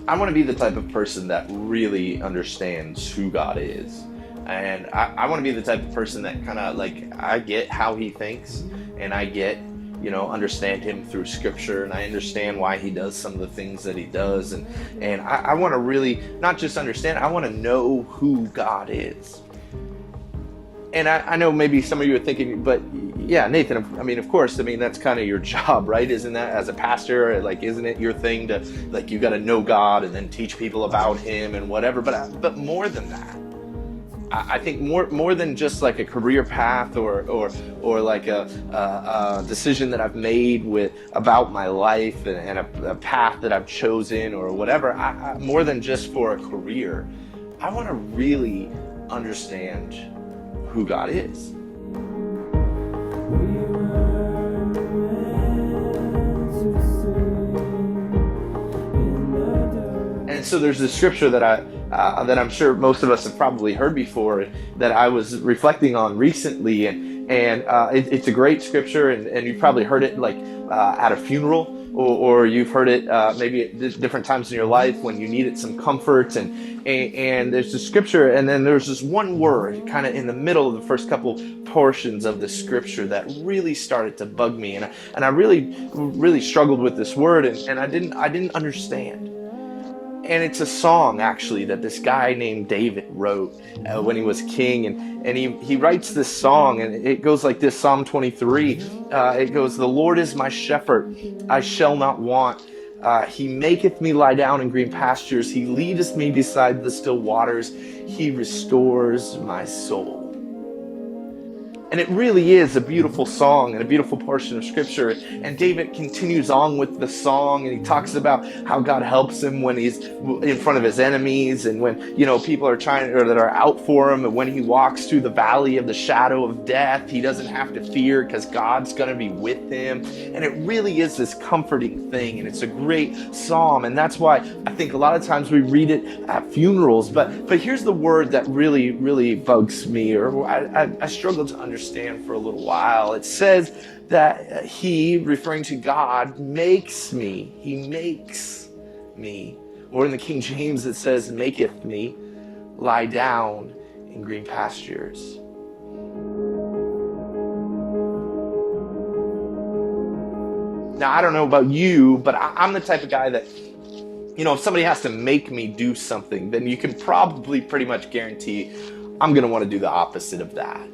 I want to be the type of person that really understands who God is. And I want to be the type of person that kind of like, I get how he thinks, and I get, understand him through scripture, and I understand why he does some of the things that he does. And I want to really not just understand, I want to know who God is. And I know maybe some of you are thinking, but yeah, Nathan, of course, that's kind of your job, right? Isn't that, as a pastor, like, isn't it your thing to, like, you got to know God and then teach people about him and whatever? But more than that, I think more than just like a career path or like a decision that I've made about my life and a path that I've chosen or whatever, more than just for a career, I want to really understand who God is. And so there's this scripture that I'm sure most of us have probably heard before, that I was reflecting on recently, and it's a great scripture, and you've probably heard it like at a funeral, or you've heard it maybe at different times in your life when you needed some comfort, and there's the scripture, and then there's this one word kind of in the middle of the first couple portions of the scripture that really started to bug me, and I really struggled with this word, and I didn't understand. And it's a song, actually, that this guy named David wrote when he was king. And he writes this song, and it goes like this, Psalm 23. It goes, "The Lord is my shepherd, I shall not want. He maketh me lie down in green pastures. He leadeth me beside the still waters. He restores my soul." And it really is a beautiful song and a beautiful portion of scripture. And David continues on with the song, and he talks about how God helps him when he's in front of his enemies, and when, people are that are out for him, and when he walks through the valley of the shadow of death, he doesn't have to fear because God's going to be with him. And it really is this comforting thing, and it's a great psalm. And that's why I think a lot of times we read it at funerals. But here's the word that really, really bugs me, or I struggle to understand for a little while. It says that he, referring to God, makes me. He makes me. Or in the King James it says, maketh me lie down in green pastures. Now, I don't know about you, but I'm the type of guy that, if somebody has to make me do something, then you can probably pretty much guarantee I'm going to want to do the opposite of that.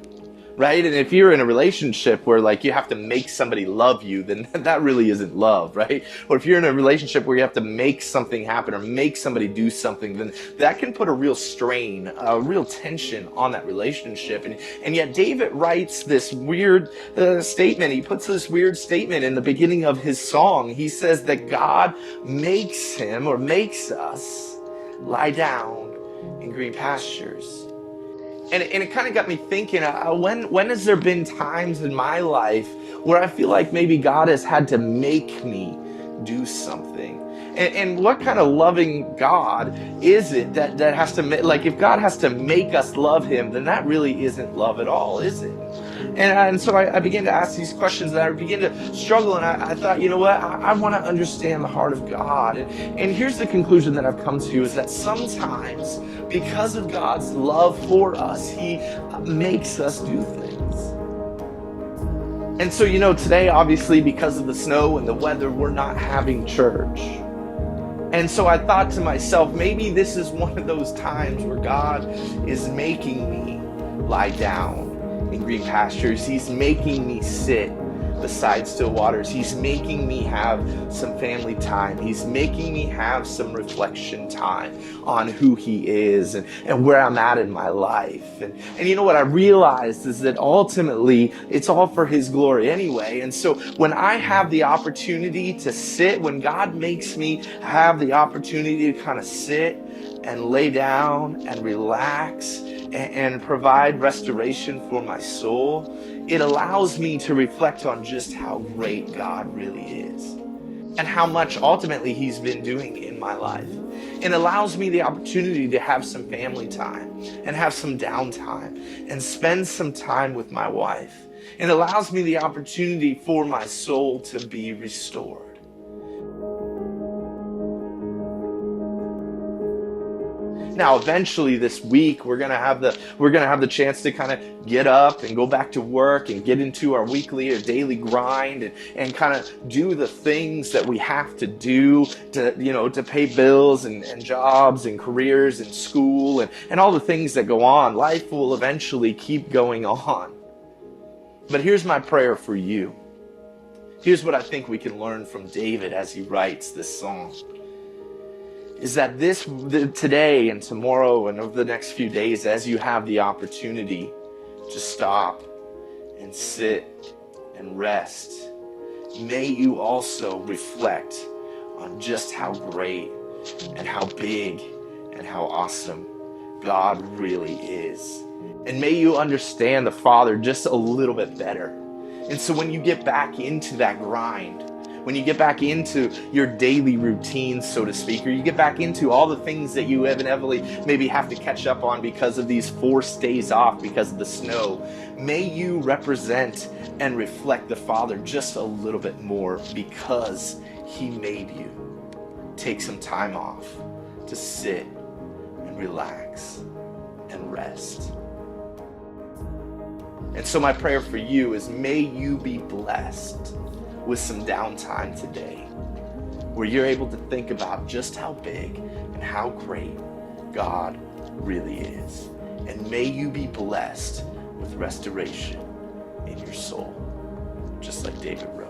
Right? And if you're in a relationship where like you have to make somebody love you, then that really isn't love, right? Or if you're in a relationship where you have to make something happen or make somebody do something, then that can put a real strain, a real tension on that relationship. And yet David writes this weird statement. He puts this weird statement in the beginning of his song. He says that God makes him, or makes us, lie down in green pastures. And it kind of got me thinking, when has there been times in my life where I feel like maybe God has had to make me do something? And what kind of loving God is it that has to make, like, if God has to make us love him, then that really isn't love at all, is it? And so I began to ask these questions, and I began to struggle, and I thought, you know what, I want to understand the heart of God. And here's the conclusion that I've come to, is that sometimes, because of God's love for us, he makes us do things. And so, today, obviously, because of the snow and the weather, we're not having church. And so I thought to myself, maybe this is one of those times where God is making me lie down in green pastures. He's making me sit beside still waters. He's making me have some family time. He's making me have some reflection time on who he is and where I'm at in my life. And you know what I realized is that ultimately it's all for his glory anyway. And so when I have the opportunity to sit, when God makes me have the opportunity to kind of sit and lay down and relax and provide restoration for my soul, it allows me to reflect on just how great God really is and how much ultimately he's been doing in my life. It allows me the opportunity to have some family time and have some downtime and spend some time with my wife. It allows me the opportunity for my soul to be restored. Now, eventually this week, we're gonna have the chance to kind of get up and go back to work and get into our weekly or daily grind and kind of do the things that we have to do to pay bills and jobs and careers and school and all the things that go on. Life will eventually keep going on. But here's my prayer for you. Here's what I think we can learn from David as he writes this song. Is that today and tomorrow and over the next few days, as you have the opportunity to stop and sit and rest, may you also reflect on just how great and how big and how awesome God really is. And may you understand the Father just a little bit better. And so when you get back into that grind, when you get back into your daily routine, so to speak, or you get back into all the things that you inevitably maybe have to catch up on because of these forced days off because of the snow, may you represent and reflect the Father just a little bit more because He made you take some time off to sit and relax and rest. And so my prayer for you is, may you be blessed with some downtime today where you're able to think about just how big and how great God really is. And may you be blessed with restoration in your soul, just like David wrote.